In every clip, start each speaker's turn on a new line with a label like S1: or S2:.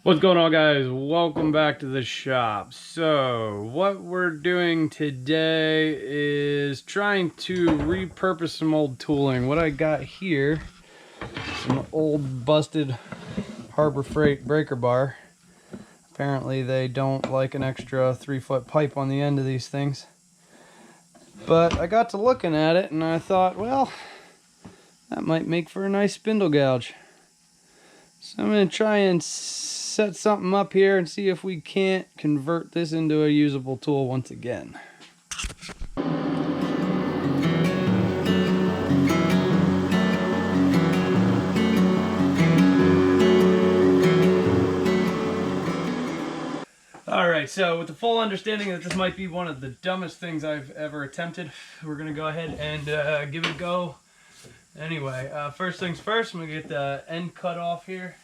S1: What's going on, guys? Welcome back to the shop. So what we're doing today is trying to repurpose some old tooling. What I got here, some old busted Harbor Freight breaker bar. Apparently they don't like an extra 3-foot pipe on the end of these things. But I got to looking at it and I thought, well, that might make for a nice spindle gouge. So I'm going to try and set something up here and see if we can't convert this into a usable tool once again. Alright, so with the full understanding that this might be one of the dumbest things I've ever attempted, we're going to go ahead and give it a go. Anyway, first things first, I'm going to get the end cut off here.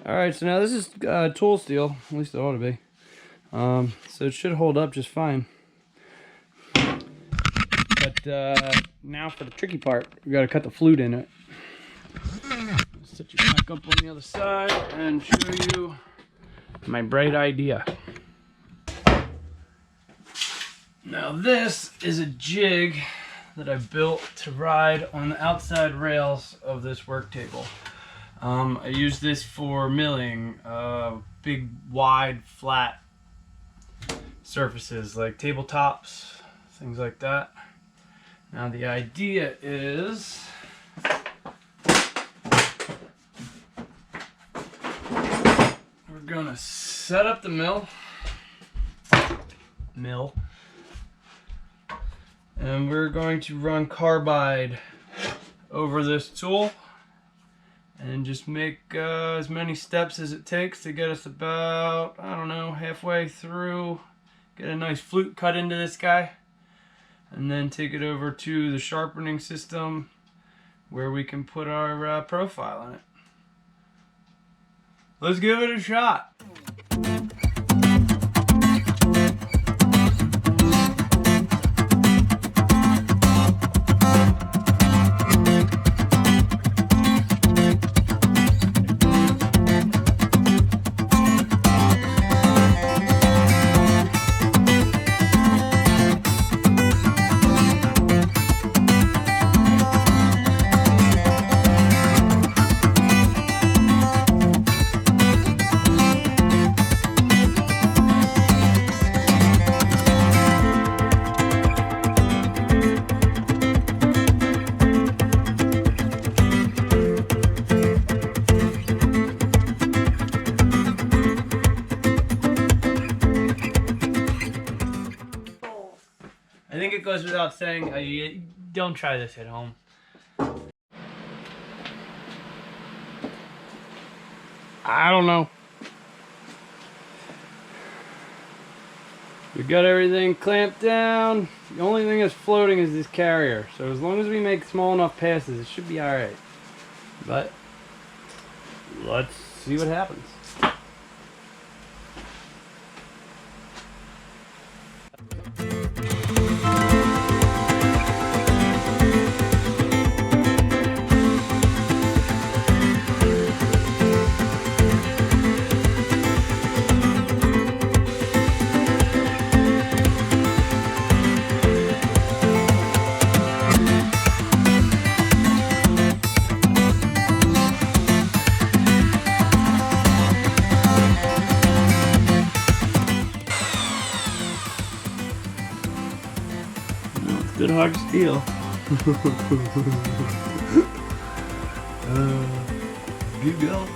S1: Alright, so now this is tool steel, at least it ought to be. So it should hold up just fine. But now for the tricky part, we got to cut the flute in it. Set you back up on the other side and show you my bright idea. Now this is a jig that I built to ride on the outside rails of this work table. I use this for milling big, wide, flat surfaces like tabletops, things like that. Now the idea is we're gonna set up the mill, and we're going to run carbide over this tool and just make as many steps as it takes to get us about, I don't know, halfway through, get a nice flute cut into this guy, and then take it over to the sharpening system where we can put our profile in it. Let's give it a shot. I think it goes without saying, you don't try this at home. I don't know. We got everything clamped down. The only thing that's floating is this carrier. So as long as we make small enough passes, it should be alright. But let's see what happens. Good hard steel. Good go.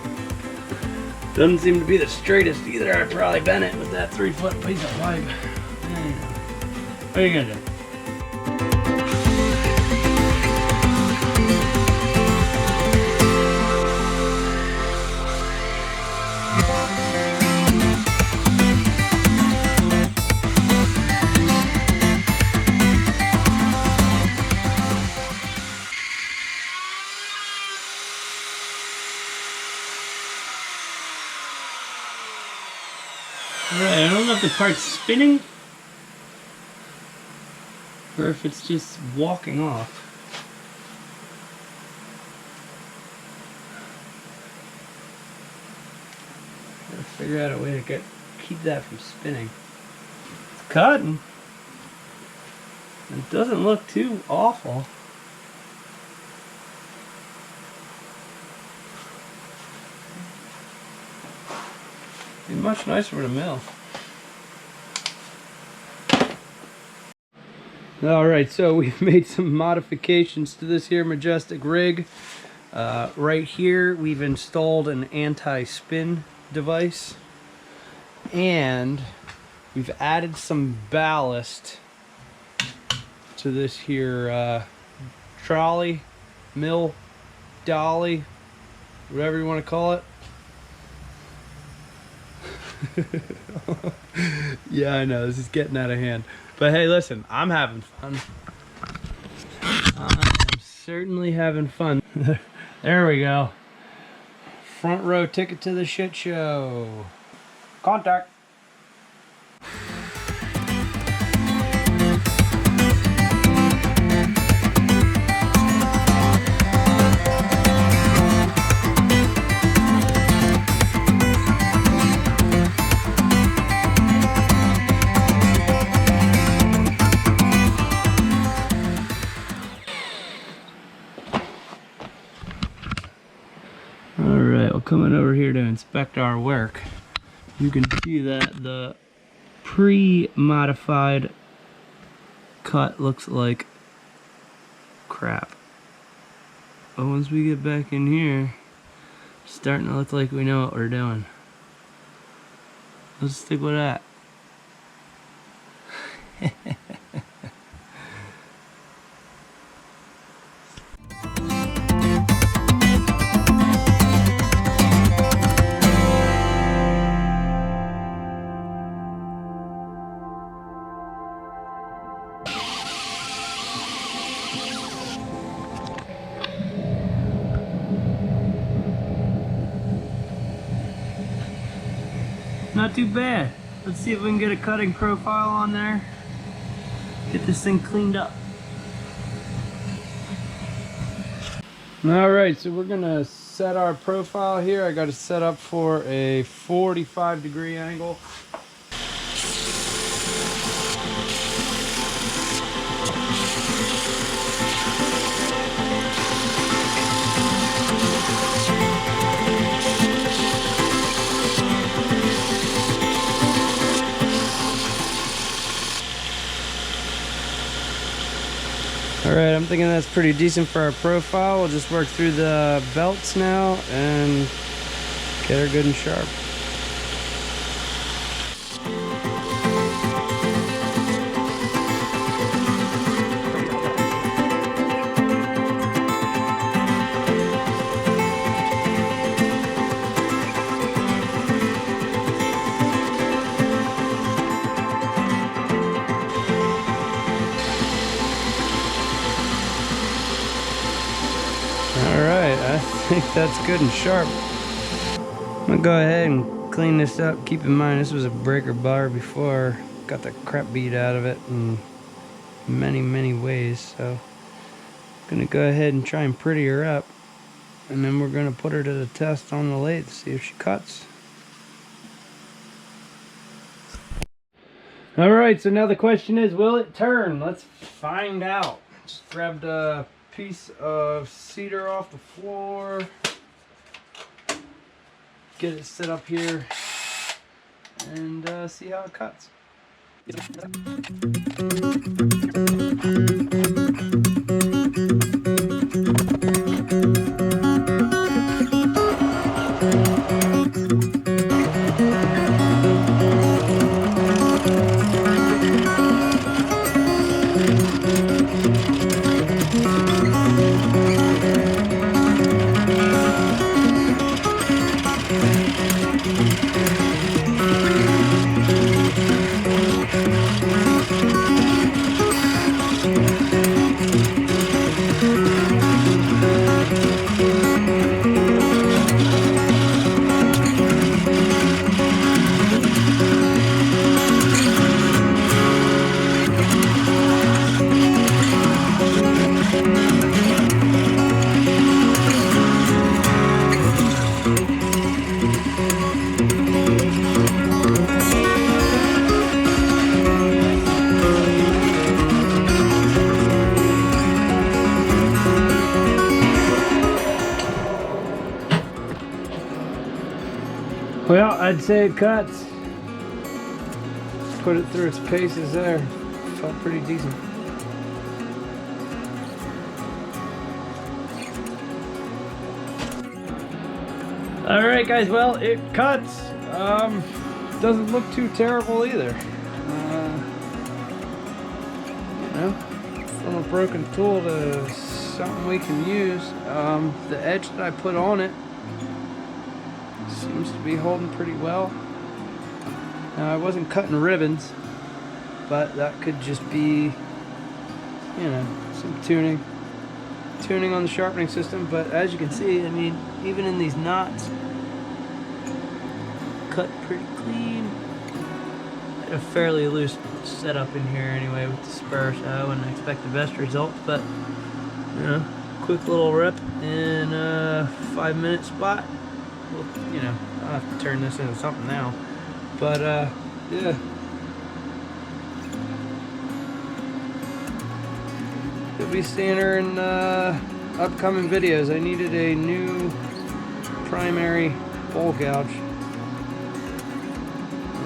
S1: Doesn't seem to be the straightest either. I probably bent it with that 3-foot piece of pipe. What are you gonna do? Alright, I don't know if the part's spinning. or if it's just walking off. Gotta figure out a way to keep that from spinning. It's cutting. It doesn't look too awful. It'd be much nicer with a mill. Alright, so we've made some modifications to this here Majestic rig. Right here we've installed an anti-spin device, and we've added some ballast to this here trolley, mill, dolly, whatever you want to call it. Yeah, I know, this is getting out of hand. But hey, listen, I'm having fun. I'm certainly having fun. There we go. Front row ticket to the shit show. Contact. Alright, well, coming over here to inspect our work, you can see that the pre-modified cut looks like crap. But once we get back in here, it's starting to look like we know what we're doing. Let's stick with that. Not too bad. Let's see if we can get a cutting profile on there. Get this thing cleaned up. Alright, so we're gonna set our profile here. I got it set up for a 45-degree angle. Alright, I'm thinking that's pretty decent for our profile. We'll just work through the belts now and get her good and sharp. Alright, I think that's good and sharp. I'm gonna go ahead and clean this up. Keep in mind this was a breaker bar before. Got the crap beat out of it in many ways, so I'm gonna go ahead and try and pretty her up, and then we're gonna put her to the test on the lathe to see if she cuts. Alright, so now the question is, will it turn? Let's find out. Just grabbed a piece of cedar off the floor, get it set up here, and see how it cuts. Well, I'd say it cuts. Put it through its paces there. Felt pretty decent. Alright guys, well, it cuts. Doesn't look too terrible either. You know, from a broken tool to something we can use. The edge that I put on it seems to be holding pretty well. Now, I wasn't cutting ribbons, but that could just be, you know, some tuning on the sharpening system. But as you can see, I mean, even in these knots, cut pretty clean. A fairly loose setup in here anyway with the spur, so I wouldn't expect the best results, but you know, quick little rip in a 5-minute spot. Well, you know, I'll have to turn this into something now, but yeah. You'll be seeing her in upcoming videos. I needed a new primary bowl gouge,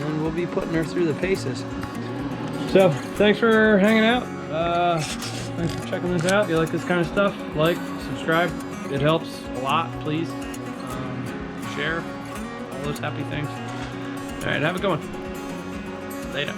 S1: and we'll be putting her through the paces. So, thanks for hanging out. Thanks for checking this out. If you like this kind of stuff, like, subscribe. It helps a lot, please. Share, all those happy things. All right, have a good one. Later.